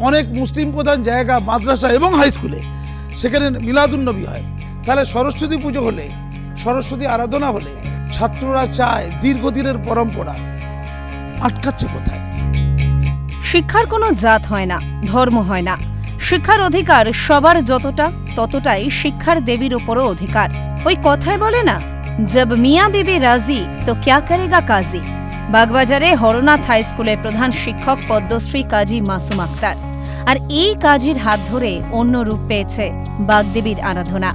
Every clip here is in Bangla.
অনেক মুসলিম প্রধান জায়গা মাদ্রাসা এবং হাই স্কুলে সেখানে মিলাদুন্নবী হয়, তাহলে সরস্বতী পুজো হলে, সরস্বতী আরাধনা হলে ছাত্ররা চায় দীর্ঘদিনের পরম্পরা আটকাচ্ছে কোথায়? শিক্ষার কোনো জাত হয় না, ধর্ম হয় না। শিক্ষার অধিকার সবার যতটা, ততটাই শিক্ষার দেবীর ওপরও অধিকার। ওই কথায় বলে না, জব মিয়াঁ বিবি রাজি তো ক্যা করেগা কাজী। বাগবাজারে হরনাথ হাই স্কুলের প্রধান শিক্ষক পদ্মশ্রী কাজী মাসুম আক্তার। আর এই কাজীর হাত ধরে অন্য রূপ পেয়েছে বাগদেবীর আরাধনা।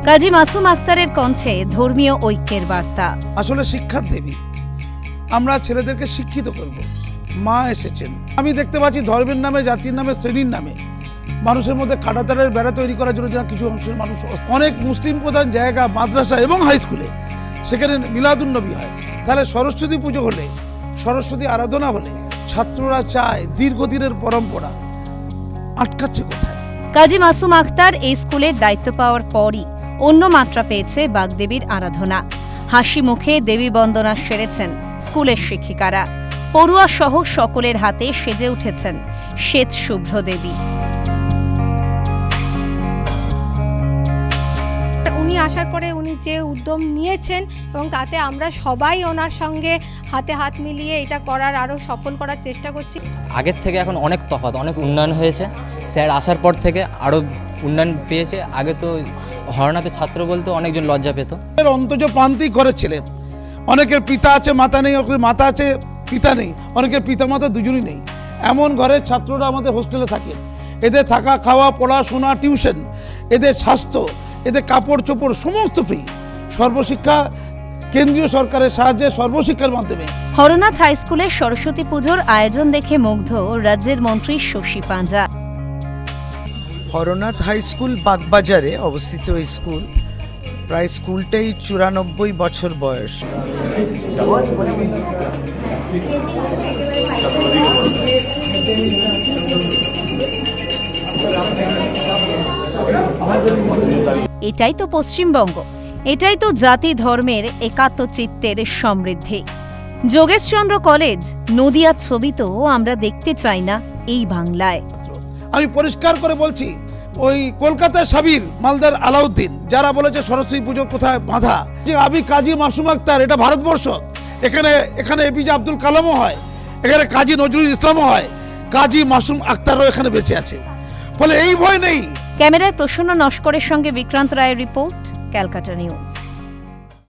কাজী মাসুম আক্তারের কণ্ঠে ধর্মীয় ঐক্যের বার্তা। আসলে শিক্ষার দেবী, আমরা ছেলেদেরকে শিক্ষিত করব। মা এসেছেন। আমি দেখতে পাচ্ছি ধর্মের নামে, জাতির নামে, শ্রেণীর নামে মানুষের মধ্যে কাঁটাতারের বেড়া তৈরি করার জন্য কিছু অংশের মানুষ, অনেক মুসলিম প্রধান জায়গা মাদ্রাসা এবং হাই স্কুলে সেখানে মিলাদুন্নবী হয়, তাহলে সরস্বতী পুজো হলে, সরস্বতী আরাধনা হলে ছাত্ররা চায় দীর্ঘদিনের পরম্পরা আটকাচ্ছে কোথায়? কাজী মাসুম আক্তার এই স্কুলের দায়িত্ব পাওয়ার পরই অন্য মাত্রা পেয়েছে বাগদেবীর আরাধনা। হাসি মুখে দেবী বন্দনা সেরেছেন স্কুলের শিক্ষিকারা। পড়ুয়া সহ সকলের হাতে সেজে উঠেছেন শ্বেত শুভ্র দেবী। উনি আসার পরে উনি যে উদ্যম নিয়েছেন এবং তাতে আমরা সবাই ওনার সঙ্গে হাতে হাত মিলিয়ে এটা করার আরও সফল করার চেষ্টা করছি। আগের থেকে এখন অনেক তফাৎ, অনেক উন্নয়ন হয়েছে। স্যার আসার পর থেকে আরও উন্নয়ন পেয়েছে। আগে তো হরনাথে ছাত্র বলতে অনেকজন লজ্জা পেত। অন্তজ প্রান্তিক ঘরের ছিলেন, অনেকের পিতা আছে মাতা নেই, অনেকের মাতা আছে পিতা নেই, অনেকের পিতা মাতা দুজনই নেই। এমন ঘরের ছাত্ররা আমাদের হোস্টেলে থাকে। এদের থাকা, খাওয়া, পড়াশোনা, টিউশন, এদের স্বাস্থ্য, এদের কাপড় চোপড় সমস্ত ফ্রি। সর্বশিক্ষা কেন্দ্রীয় সরকারের সাহায্যে সর্বশিক্ষার মাধ্যমে। হরনাথ হাই স্কুলের সরস্বতী পুজোর আয়োজন দেখে মুগ্ধ রাজ্যের মন্ত্রী শশী পাঁজা। হরনাথ হাই স্কুল বাগবাজারে অবস্থিত এই স্কুল, প্রায় স্কুলটাই 94 বছর বয়স। এটাই তো পশ্চিমবঙ্গ, এটাই তো জাতি ধর্মের একাত্ম চিত্তের সমৃদ্ধি। যোগেশচন্দ্র কলেজ, নদিয়া ছবি তো আমরা দেখতে চাই না এই বাংলায়। আমি পরিষ্কার করে বলছি, ওই কলকাতার সাবির, মালদার আলাউদ্দিন যারা বলেছে সরস্বতী পুজো কোথায় বাঁধা, যে আমি কাজী মাসুম আক্তার, এটা ভারতবর্ষ, এখানে এপিজে আব্দুল কালামও হয়, এখানে কাজী নজরুল ইসলামও হয়, কাজী মাসুম আক্তারও এখানে বেঁচে আছে, ফলে এই ভয় নেই। ক্যামেরায় প্রসন্ন নস্করের সঙ্গে বিক্রান্ত রায়ের রিপোর্ট, ক্যালকাটা নিউজ।